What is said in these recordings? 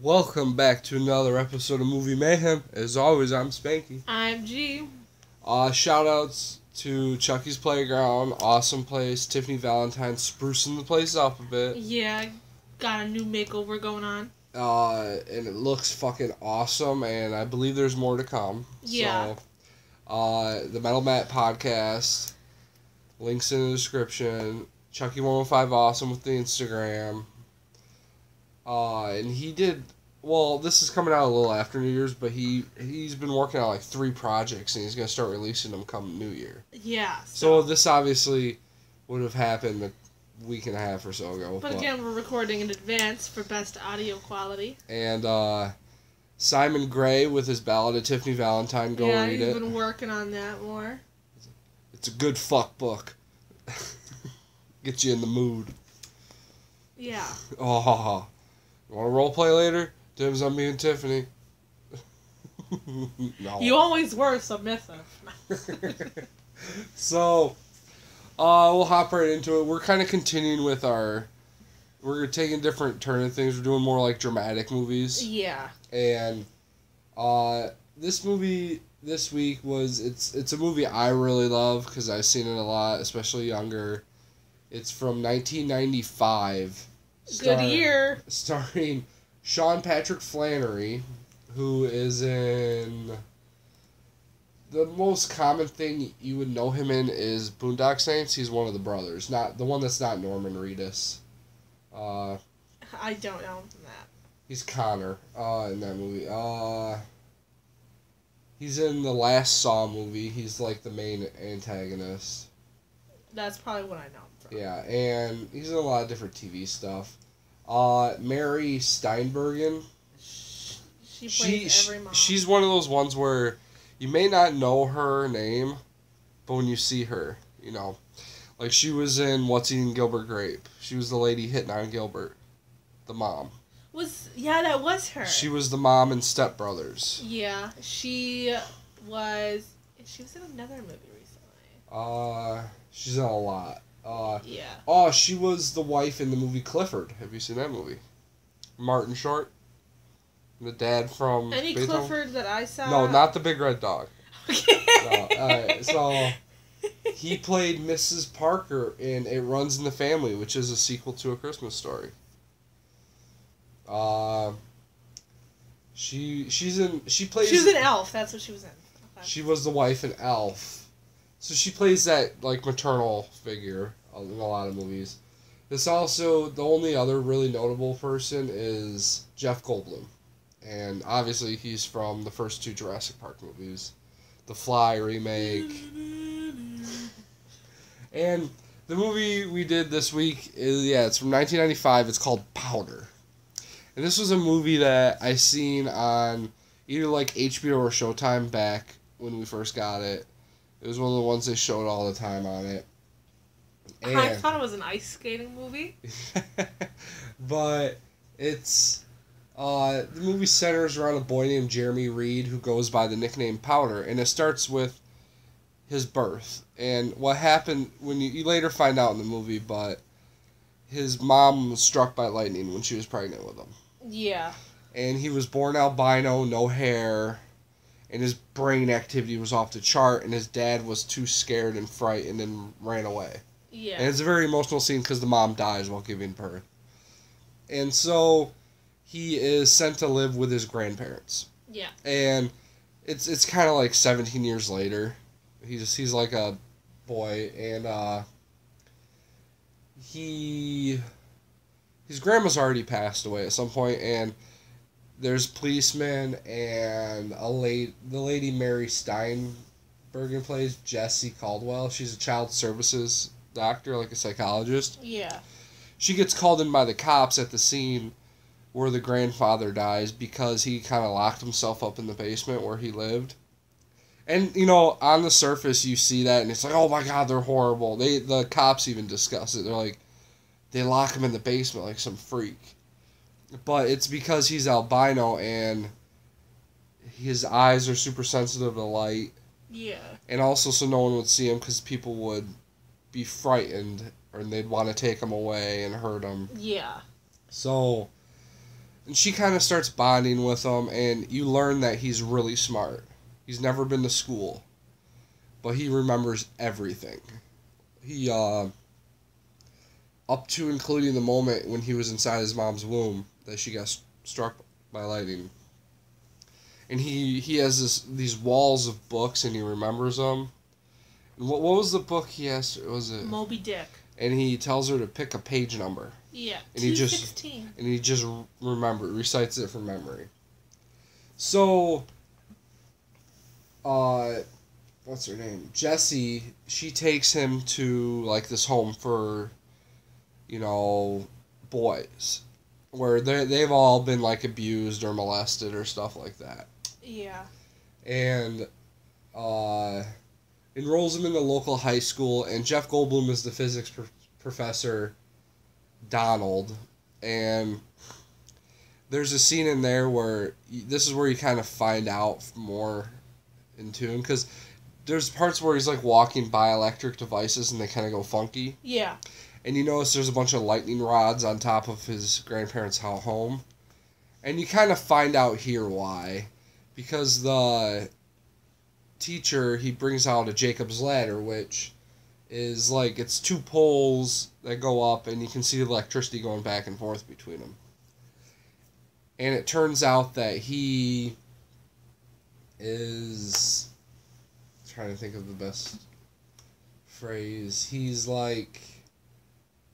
Welcome back to another episode of Movie Mayhem. As always, I'm Spanky. I'm G. Shout outs to Chucky's Playground, awesome place. Tiffany Valentine sprucing the place up a bit. Yeah, got a new makeover going on. And it looks fucking awesome, and I believe there's more to come. Yeah. So, the Metal Mat podcast, links in the description. Chucky105 Awesome with the Instagram. And he did, well, this is coming out a little after New Year's, but he's been working on like 3 projects, and he's going to start releasing them come New Year. Yeah. So this obviously would have happened a week and a half or so ago. But again, we're recording in advance for best audio quality. And Simon Gray with his Ballad of Tiffany Valentine, read it. Yeah, he's been working on that more. It's a good fuck book. Get you in the mood. Yeah. Oh, you want to role play later? Dibs on me and Tiffany. No. You always were submissive. So, we'll hop right into it. We're kind of continuing with we're taking different turn of things. We're doing more like dramatic movies. Yeah. And, this movie this week it's a movie I really love because I've seen it a lot, especially younger. It's from 1995. Good year. Starring Sean Patrick Flannery, who is in... The most common thing you would know him in is Boondock Saints. He's one of the brothers, not the one that's not Norman Reedus. I don't know him from that. He's Connor in that movie. He's in the last Saw movie. He's like the main antagonist. That's probably what I know him from. Yeah, and he's in a lot of different TV stuff. Mary Steinbergen. She plays every mom. She's one of those ones where you may not know her name, but when you see her, you know. Like, she was in What's Eating Gilbert Grape. She was the lady hitting on Gilbert. The mom. That was her. She was the mom in Step Brothers. Yeah, she was in another movie recently. She's in a lot. Yeah. Oh, she was the wife in the movie Clifford. Have you seen that movie? Martin Short? The dad from Any Beethoven? Clifford that I saw? No, not the big red dog. Okay. No, alright, so he played Mrs. Parker in It Runs in the Family, which is a sequel to A Christmas Story. She was an elf. That's what she was in. Okay. She was the wife in Elf. So she plays that like maternal figure in a lot of movies. This also, the only other really notable person is Jeff Goldblum. And obviously he's from the first 2 Jurassic Park movies. The Fly remake. And the movie we did this week it's from 1995. It's called Powder. And this was a movie that I seen on either like HBO or Showtime back when we first got it. It was one of the ones they showed all the time on it. And I thought it was an ice skating movie. But it's... the movie centers around a boy named Jeremy Reed who goes by the nickname Powder. And it starts with his birth. And what happened when you later find out in the movie, but his mom was struck by lightning when she was pregnant with him. Yeah. And he was born albino, no hair, and his brain activity was off the chart, and his dad was too scared and frightened and ran away. Yeah. And it's a very emotional scene because the mom dies while giving birth. And so he is sent to live with his grandparents. Yeah. And it's kind of like 17 years later. He's like a boy, and his grandma's already passed away at some point, and there's policemen and the lady Mary Steinbergen plays Jessie Caldwell. She's a child services doctor, like a psychologist. Yeah. She gets called in by the cops at the scene where the grandfather dies because he kind of locked himself up in the basement where he lived. And, you know, on the surface you see that and it's like, oh my God, they're horrible. The cops even discuss it. They're like, they lock him in the basement like some freak. But it's because he's albino and his eyes are super sensitive to light. Yeah. And also so no one would see him because people would be frightened and they'd want to take him away and hurt him. Yeah. So And she kind of starts bonding with him, and you learn that he's really smart. He's never been to school, but he remembers everything. He, up to including the moment when he was inside his mom's womb that she got struck by lightning. And he has these walls of books, and he remembers them. And what was the book he asked? Was it Moby Dick? And he tells her to pick a page number. Yeah, and 216. He just recites it from memory. So, what's her name? Jessie, she takes him to, like, this home for, boys. Where they've all been, like, abused or molested or stuff like that. Yeah. And, enrolls him in the local high school, and Jeff Goldblum is the physics professor, Donald, and there's a scene in there where this is where you kind of find out more in tune, because there's parts where he's like walking by electric devices and they kind of go funky. Yeah. And you notice there's a bunch of lightning rods on top of his grandparents' home, and you kind of find out here why, because the teacher, he brings out a Jacob's ladder, which is like, it's two poles that go up, and you can see the electricity going back and forth between them. And it turns out that he is, I'm trying to think of the best phrase. He's like,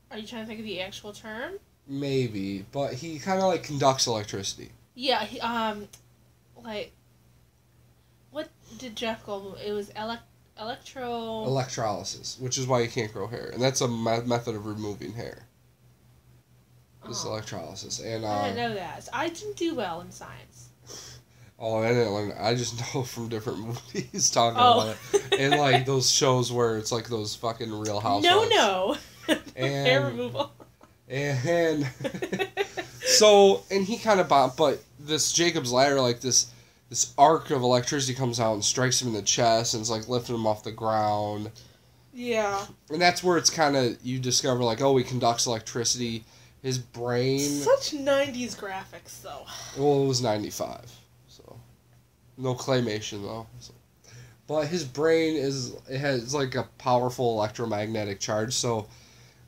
are you trying to think of the actual term? Maybe, but he kind of like conducts electricity. Yeah, he, like, what did Jeff Goldblum? It was electrolysis, which is why you can't grow hair, and that's a method of removing hair. This electrolysis, and I didn't know that. So I didn't do well in science. Oh, I didn't learn. I just know from different movies talking about it, and like those shows where it's like those fucking Real Housewives. No. And hair removal. And so, and he kind of but this Jacob's ladder, like this arc of electricity comes out and strikes him in the chest, and it's like lifting him off the ground. Yeah. And that's where it's kind of, you discover, like, oh, he conducts electricity. His brain... Such 90s graphics, though. Well, it was 95, so... No claymation, though. So. But his brain has, like, a powerful electromagnetic charge, so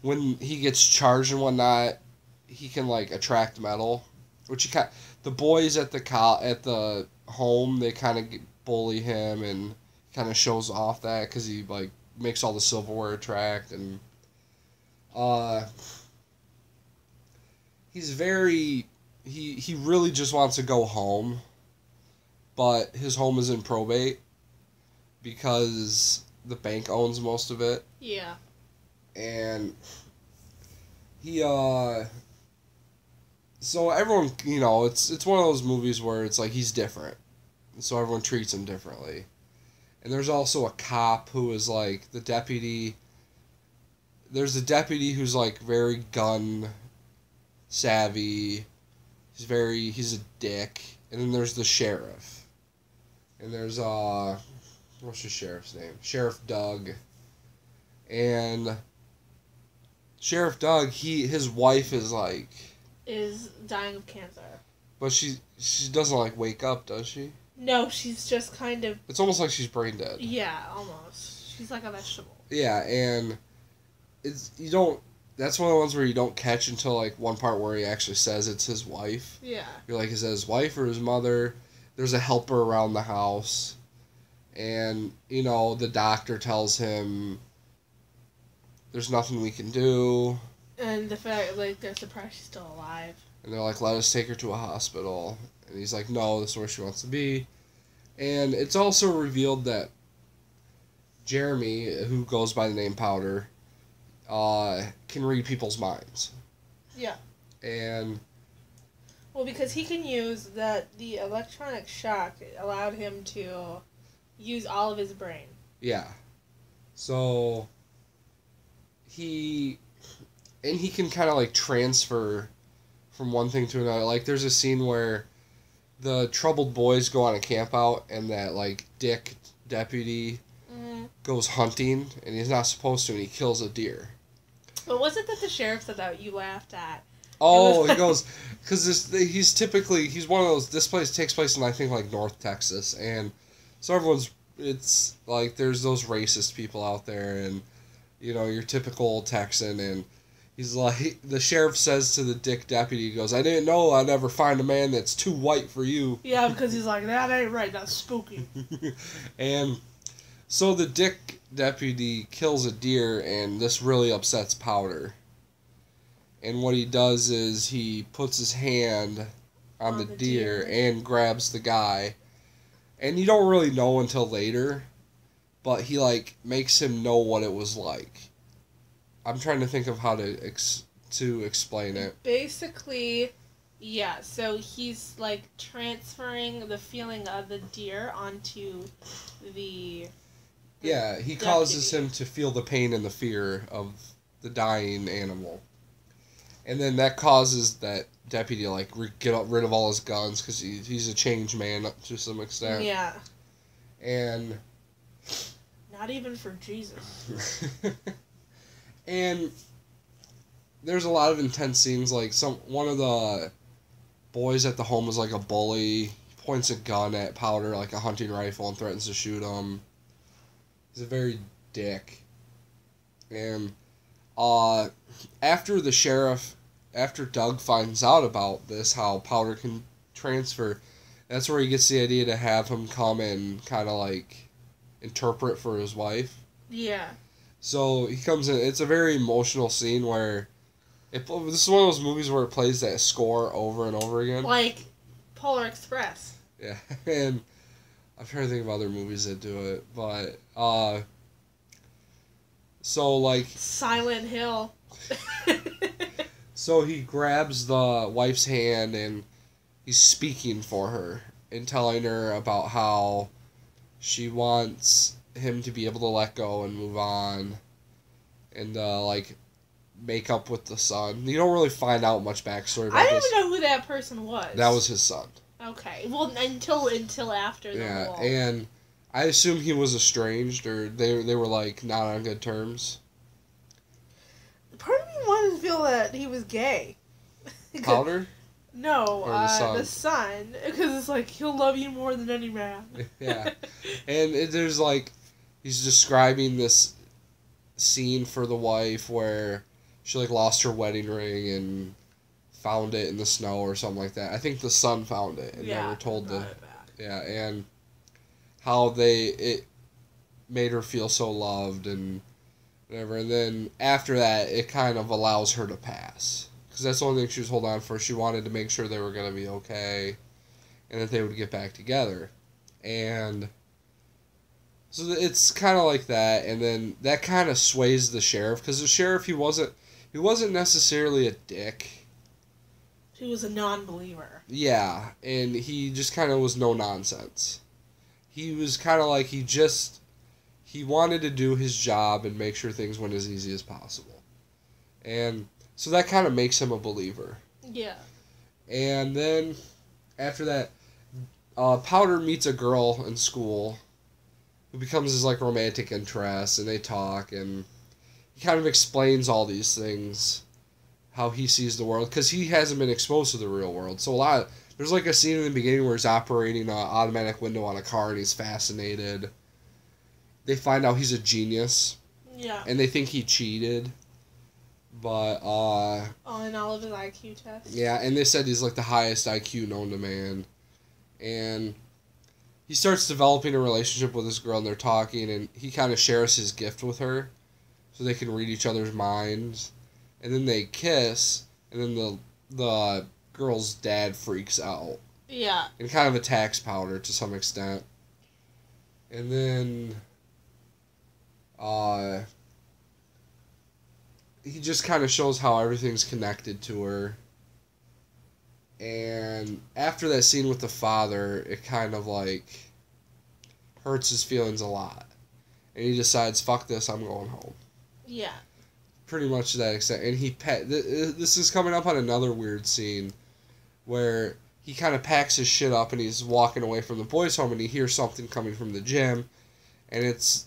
when he gets charged and whatnot, he can, like, attract metal. Which he the boys at the home, they kind of bully him and kind of shows off that because he, like, makes all the silverware attract, and he's very, he really just wants to go home, but his home is in probate because the bank owns most of it. Yeah. And he so everyone, it's one of those movies where it's like he's different, so everyone treats him differently. And there's also a cop who is like the deputy. There's a deputy who's like very gun savvy. He's a dick. And then there's the sheriff. And there's what's the sheriff's name? Sheriff Doug. And Sheriff Doug, his wife is dying of cancer. But she doesn't like wake up, does she? No, she's just kind of... It's almost like she's brain dead. Yeah, almost. She's like a vegetable. Yeah, and that's one of the ones where you don't catch until, like, one part where he actually says it's his wife. Yeah. You're like, is that his wife or his mother? There's a helper around the house. And, the doctor tells him there's nothing we can do. And the fact, like, they're surprised she's still alive. And they're like, let us take her to a hospital. And he's like, no, this is where she wants to be. And it's also revealed that Jeremy, who goes by the name Powder, can read people's minds. Yeah. And... Well, because he can use the electronic shock allowed him to use all of his brain. Yeah. So... He can kind of, like, transfer from one thing to another. Like, there's a scene where the troubled boys go on a camp out, and that, like, dick deputy goes hunting, and he's not supposed to, and he kills a deer. But was it that the sheriff said that you laughed at Oh, he goes, because he's one of those, this place takes place in, I think, like, North Texas, and so it's, like, there's those racist people out there, and, you know, your typical Texan, and he's like, the sheriff says to the dick deputy, he goes, I didn't know I'd ever find a man that's too white for you. Yeah, because he's like, that ain't right, that's spooky. And so the dick deputy kills a deer, and this really upsets Powder. And what he does is he puts his hand on the deer and grabs the guy. And you don't really know until later, but he, like, makes him know what it was like. I'm trying to think of how to explain it. Basically, yeah, so he's, like, transferring the feeling of the deer onto the yeah, he causes him to feel the pain and the fear of the dying animal. And then that causes that deputy to, like, get rid of all his guns, because he's a changed man to some extent. Yeah. And... not even for Jesus. And there's a lot of intense scenes, like, one of the boys at the home is, like, a bully, points a gun at Powder, like a hunting rifle, and threatens to shoot him. He's a very dick. And, after Doug finds out about this, how Powder can transfer, that's where he gets the idea to have him come and kind of, like, interpret for his wife. Yeah. So he comes in, it's a very emotional scene where, this is one of those movies where it plays that score over and over again. Like Polar Express. Yeah, and I'm trying to think of other movies that do it, but, so, like... Silent Hill. So he grabs the wife's hand and he's speaking for her and telling her about how she wants him to be able to let go and move on and, like, make up with the son. You don't really find out much backstory about this. I don't even know who that person was. That was his son. Okay. Well, until after the yeah, wall. and I assume he was estranged, or they were, like, not on good terms. Part of me wanted to feel that he was gay. Powder? No, or the son. Because it's like, he'll love you more than any man. Yeah. And there's, like, he's describing this scene for the wife where she, like, lost her wedding ring and found it in the snow or something like that. I think the son found it and never told the... Yeah, and how it made her feel so loved and whatever. And then after that, it kind of allows her to pass. Because that's the only thing she was holding on for. She wanted to make sure they were going to be okay and that they would get back together. And so it's kind of like that. And then that kind of sways the sheriff. Because the sheriff, he wasn't necessarily a dick. He was a non-believer. Yeah, and he just kind of was no nonsense. He was kind of like he wanted to do his job and make sure things went as easy as possible. And so that kind of makes him a believer. Yeah. And then after that, Powder meets a girl in school who becomes his, like, romantic interest, and they talk, and he kind of explains all these things, how he sees the world, because he hasn't been exposed to the real world. So there's, like, a scene in the beginning where he's operating an automatic window on a car, and he's fascinated. They find out he's a genius. Yeah. And they think he cheated. But, on all of his IQ tests. yeah, and they said he's, like, the highest IQ known to man. And he starts developing a relationship with this girl, and they're talking, and he kind of shares his gift with her so they can read each other's minds. And then they kiss, and then the girl's dad freaks out. Yeah. And kind of attacks Powder to some extent. And then he just kind of shows how everything's connected to her. And after that scene with the father, it kind of, like, hurts his feelings a lot. And he decides, fuck this, I'm going home. Yeah. Pretty much to that extent. And this is coming up on another weird scene where he kind of packs his shit up and he's walking away from the boys' home and he hears something coming from the gym. And it's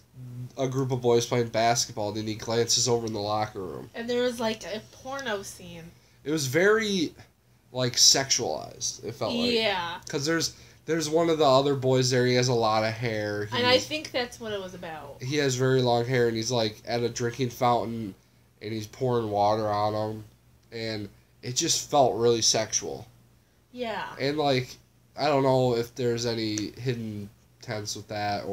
a group of boys playing basketball. Then he glances over in the locker room. And there was, like, a porno scene. it was very, like, sexualized, it felt like. Yeah. Because there's one of the other boys there, he has a lot of hair. And I think that's what it was about. He has very long hair, and he's, like, at a drinking fountain, and he's pouring water on him, and it just felt really sexual. Yeah. And, like, I don't know if there's any hidden tense with that,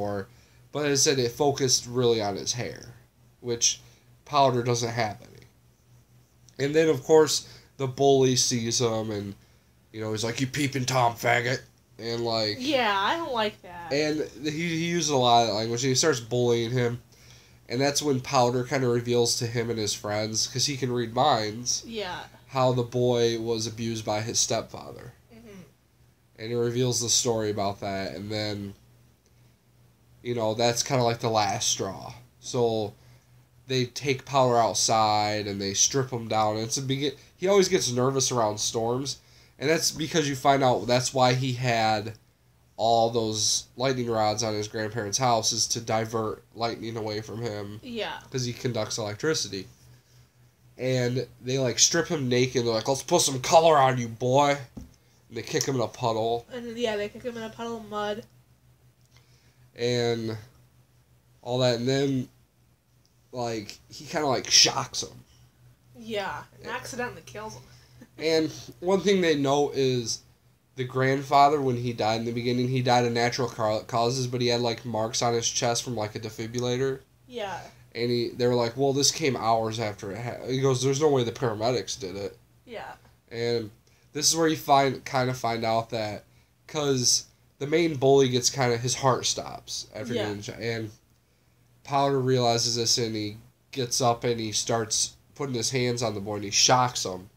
but as I said, it focused really on his hair, which Powder doesn't have any. And then, of course, the bully sees him, and, you know, he's like, you peeping Tom faggot, and, like... Yeah, I don't like that. And he uses a lot of that language, and he starts bullying him, and that's when Powder kind of reveals to him and his friends, because he can read minds, yeah, how the boy was abused by his stepfather. Mm-hmm. And he reveals the story about that, and then, you know, that's kind of like the last straw. So they take Powder outside, and they strip him down. And he always gets nervous around storms, and that's because you find out that's why he had all those lightning rods on his grandparents' house, is to divert lightning away from him. Yeah. Because he conducts electricity. And they, like, strip him naked. They're like, let's put some color on you, boy. And they kick him in a puddle. And yeah, they kick him in a puddle of mud. And all that. And then, like, he kind of, like, shocks him. Yeah, and accidentally kills him. And one thing they note is the grandfather, when he died in the beginning, he died of natural causes, but he had, like, marks on his chest from, like, a defibrillator. Yeah. And they were like, well, this came hours after it happened. He goes, there's no way the paramedics did it. Yeah. And this is where you kind of find out that, because the main bully gets his heart stops after getting shot. And Powder realizes this, and he gets up and he starts putting his hands on the boy, and he shocks him.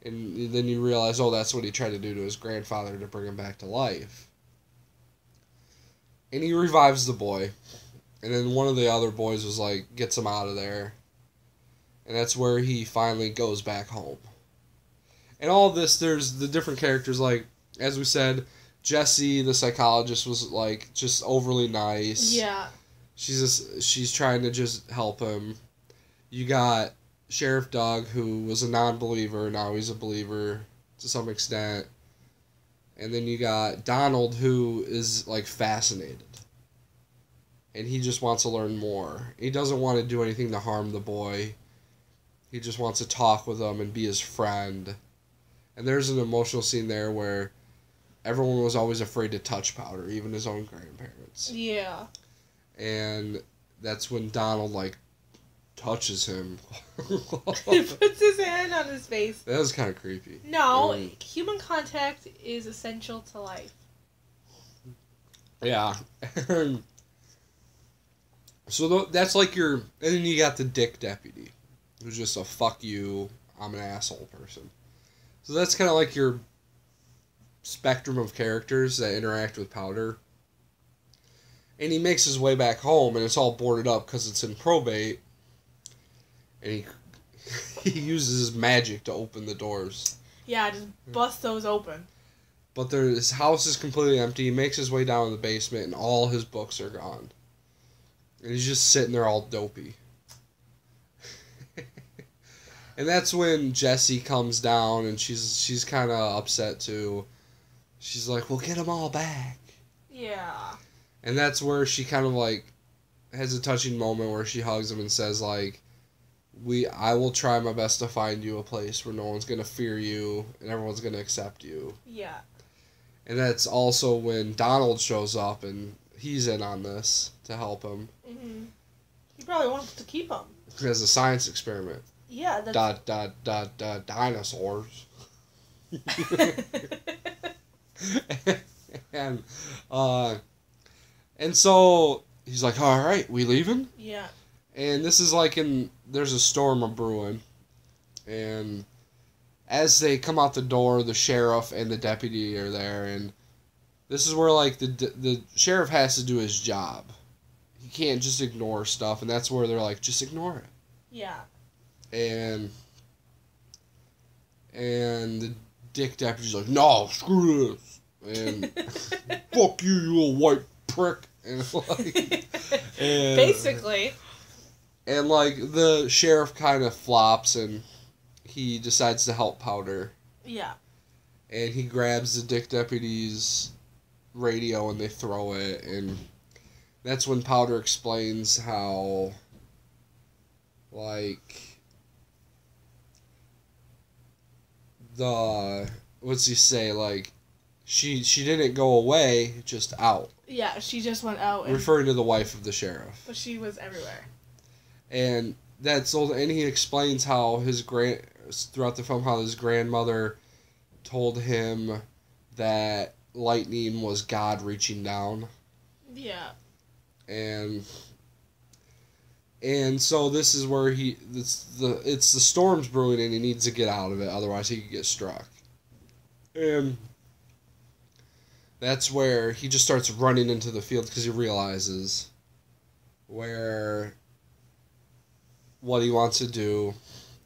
And then you realize, oh, that's what he tried to do to his grandfather to bring him back to life. And he revives the boy. And then one of the other boys was like, gets him out of there. And that's where he finally goes back home. And all of this, there's the different characters, like, as we said, Jessie, the psychologist, was, like, just overly nice. Yeah. She's trying to just help him. You got Sheriff Doug, who was a non-believer, now he's a believer to some extent. And then you got Donald, who is, like, fascinated. And he just wants to learn more. He doesn't want to do anything to harm the boy. He just wants to talk with him and be his friend. And there's an emotional scene there where everyone was always afraid to touch Powder, even his own grandparents. Yeah. And that's when Donald, like, touches him. He puts his hand on his face. That was kind of creepy. No, human contact is essential to life. Yeah. So that's like and then you got the dick deputy, who's just a fuck you, I'm an asshole person. So that's kind of like your spectrum of characters that interact with Powder. And he makes his way back home, and it's all boarded up because it's in probate. And he uses his magic to open the doors. Yeah, just bust those open. But his house is completely empty. He makes his way down to the basement, and all his books are gone. And he's just sitting there all dopey. And that's when Jessie comes down, and she's kind of upset too. She's like, we'll get them all back. Yeah. And that's where she kind of, like, has a touching moment where she hugs him and says, like, I will try my best to find you a place where no one's going to fear you and everyone's going to accept you. Yeah. And that's also when Donald shows up, and he's in on this to help him. Mm-hmm. He probably wants to keep him. As a science experiment. Yeah, that's... Dinosaurs. And so he's like, all right, we leaving? Yeah. And this is like there's a storm brewing. And as they come out the door, the sheriff and the deputy are there. And this is where, like, the sheriff has to do his job. He can't just ignore stuff. And that's where they're like, just ignore it. Yeah. And the dick deputy's like, no, screw this. And fuck you, you little white prick. And, like, basically. And, like, the sheriff kind of flops, and he decides to help Powder. Yeah. And he grabs the Dick Deputy's radio and they throw it, and that's when Powder explains how, like, what's he say, like, she didn't go away, just out. Yeah, she just went out. Referring to the wife of the sheriff. But she was everywhere. And and he explains how throughout the film, how his grandmother told him that lightning was God reaching down. Yeah. And so this is where it's the storm's brewing and he needs to get out of it, otherwise he could get struck. And that's where he just starts running into the field because he realizes what he wants to do.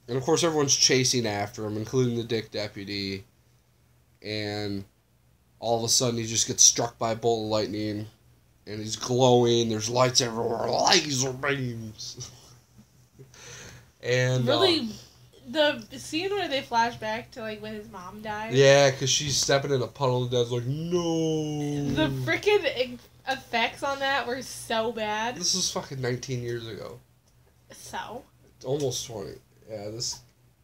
And of course everyone's chasing after him, including the Dick Deputy. And all of a sudden he just gets struck by a bolt of lightning. And he's glowing. There's lights everywhere. Laser beams. And really, the scene where they flash back to like when his mom died. Yeah, because she's stepping in a puddle and Dad's like, no. The freaking effects on that were so bad. This was fucking 19 years ago. So. Almost 20.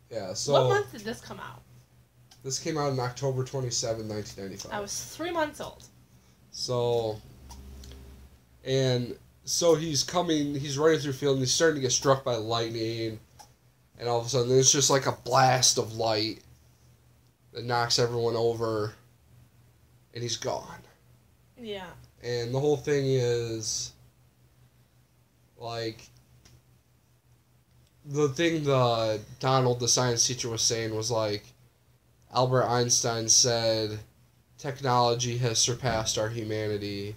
Yeah. So. What month did this come out? This came out on October 27, 1995. I was 3 months old. So. And so he's running through the field and he's starting to get struck by lightning. And all of a sudden there's just like a blast of light that knocks everyone over. And he's gone. Yeah. And the whole thing is, like, the thing Donald, the science teacher, was saying was like, Albert Einstein said, technology has surpassed our humanity.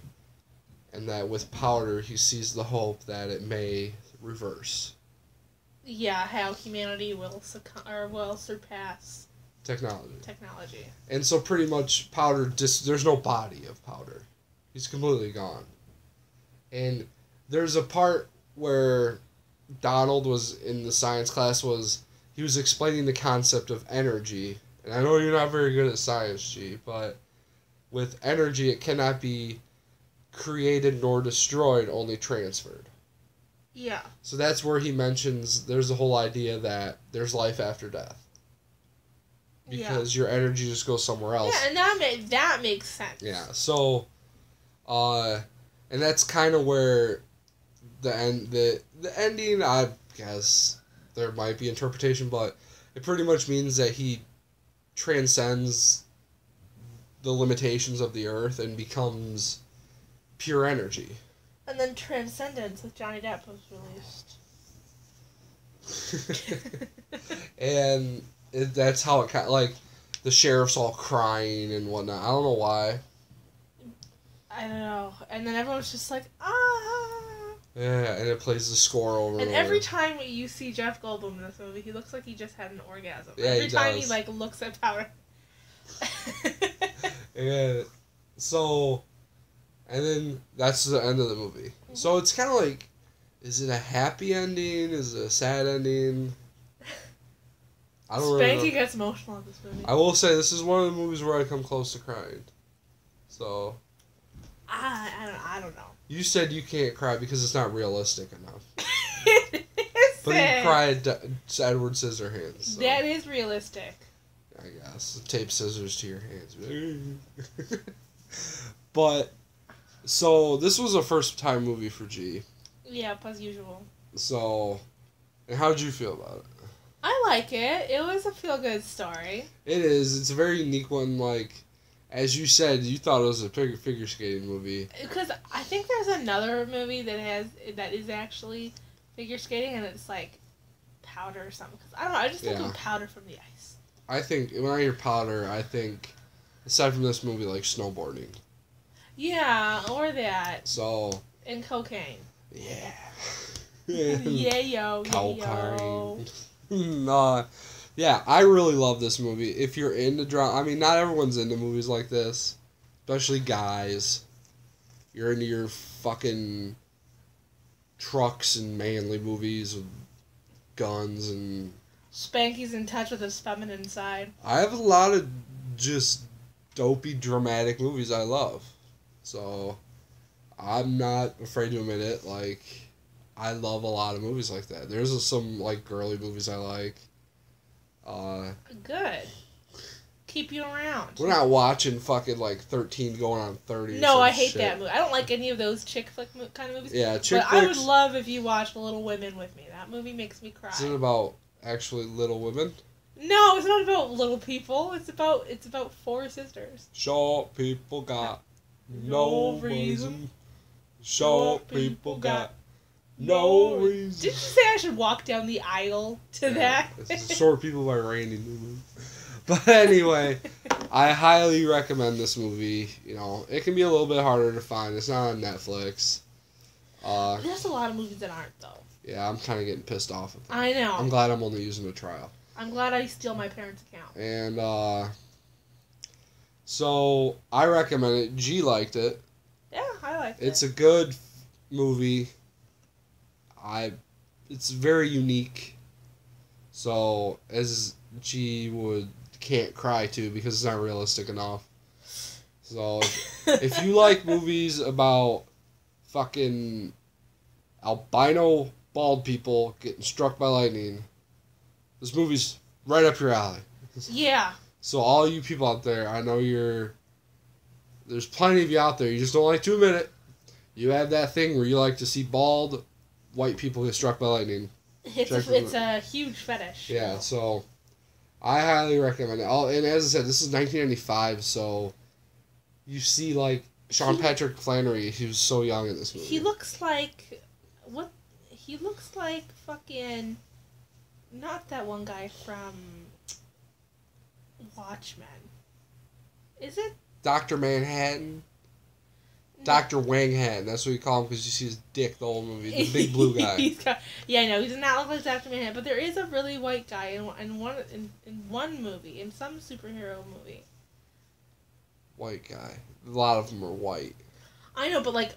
And that with Powder, he sees the hope that it may reverse. Yeah, how humanity will surpass technology. And so pretty much Powder, there's no body of Powder. He's completely gone. And there's a part where Donald was in the science class, he was explaining the concept of energy. And I know you're not very good at science, G, but with energy, it cannot be created nor destroyed, only transferred. Yeah. So that's where he mentions there's the whole idea that there's life after death. Because your energy just goes somewhere else. Yeah, and that makes sense. Yeah. So, and that's kind of where the ending, I guess there might be interpretation, but it pretty much means that he transcends the limitations of the earth and becomes pure energy. And then Transcendence with Johnny Depp was released. And that's how it kind of, like, the sheriff's all crying and whatnot. I don't know why. I don't know. And then everyone's just like, ah. Yeah, and it plays the score over. And every time you see Jeff Goldblum in this movie, he looks like he just had an orgasm. Yeah, every time does. he like looks at Powder. And so, and then that's the end of the movie. Mm-hmm. So it's kind of like, is it a happy ending? Is it a sad ending? I don't really know. Spanky gets emotional in this movie. I will say this is one of the movies where I come close to crying. So. I don't know. You said you can't cry because it's not realistic enough. But you cried Edward Scissorhands. So. That is realistic. I guess. Tape scissors to your hands. But, so, this was a first-time movie for G. Yeah, as usual. So, and how'd you feel about it? I like it. It was a feel-good story. It is. It's a very unique one, like, as you said, you thought it was a figure skating movie. Because I think there's another movie that is actually figure skating, and it's like Powder or something. Cause I don't know. I just think of Powder from the ice. I think when I hear Powder, I think aside from this movie, like snowboarding. Yeah, or that. So. And cocaine. Yeah. Yeah, yo. Cocaine. Nah. Yeah, I really love this movie. If you're into drama, I mean, not everyone's into movies like this, especially guys. You're into your fucking trucks and manly movies with guns and Spanky's in touch with his feminine side. I have a lot of just dopey, dramatic movies I love. So, I'm not afraid to admit it. Like, I love a lot of movies like that. There's some, like, girly movies I like. Good. Keep you around. We're not watching fucking, like, 13 going on 30. No, I hate that movie. I don't like any of those chick flick kind of movies. Yeah, chick flicks. But I would love if you watched Little Women with me. That movie makes me cry. Is it about actually little women? No, it's not about little people. It's about 4 sisters. Short people got no reason. Short people got no reason. Did you say I should walk down the aisle to that? Short People by Randy Newman. But anyway, I highly recommend this movie. You know, it can be a little bit harder to find. It's not on Netflix. There's a lot of movies that aren't, though. Yeah, I'm kind of getting pissed off at that. I know. I'm glad I'm only using a trial. I'm glad I steal my parents' account. And, so, I recommend it. G liked it. Yeah, I liked it. It's a good movie. It's very unique. So, as G can't cry to because it's not realistic enough. So, if you like movies about fucking albino bald people getting struck by lightning, this movie's right up your alley. Yeah. So all you people out there, I know there's plenty of you out there, you just don't like to admit it. You have that thing where you like to see bald white people get struck by lightning. It's a huge fetish. Yeah, so I highly recommend it. And as I said, this is 1995, so you see, like, Sean Patrick Flannery, he was so young in this movie. He looks like... He looks like fucking... Not that one guy from Watchmen. Is it? Dr. Manhattan? No. Dr. Wanghattan. That's what we call him because you see his dick the whole movie. The big blue guy. Yeah, no, he does not look like Dr. Manhattan, but there is a really white guy in one movie, in some superhero movie. White guy. A lot of them are white. I know, but like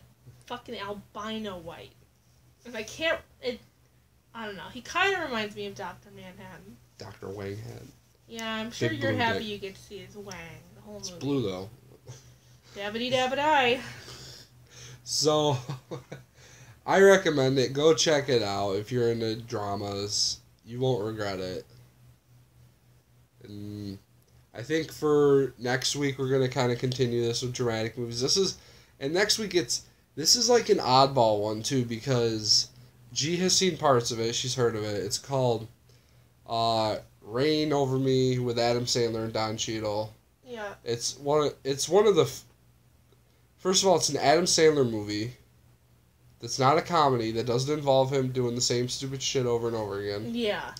fucking albino white. And I can't... I don't know. He kind of reminds me of Dr. Manhattan. Dr. Wanghattan. Yeah, I'm sure Big you're blue happy dick. you get to see his wang the whole movie. It's blue, though. Dabbity-dabbity. So, I recommend it. Go check it out if you're into dramas. You won't regret it. And I think for next week, we're going to kind of continue this with dramatic movies. And next week, this is like an oddball one, too, because G has seen parts of it. She's heard of it. It's called Reign Over Me with Adam Sandler and Don Cheadle. Yeah. It's one of the... First of all, it's an Adam Sandler movie that's not a comedy, that doesn't involve him doing the same stupid shit over and over again. Yeah.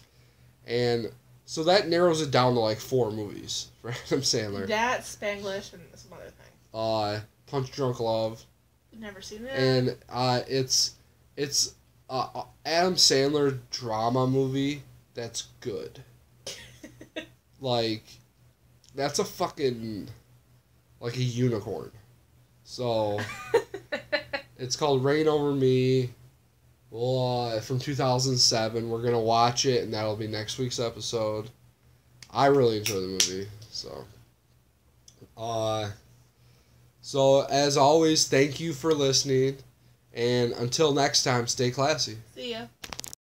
And so that narrows it down to like 4 movies for Adam Sandler. That, Spanglish, and some other thing. Punch Drunk Love. Never seen that. And it's Adam Sandler drama movie that's good. Like, that's a fucking, like a unicorn. So, it's called Reign Over Me. Well, from 2007. We're going to watch it, and that'll be next week's episode. I really enjoy the movie, so. So, as always, thank you for listening. And until next time, stay classy. See ya.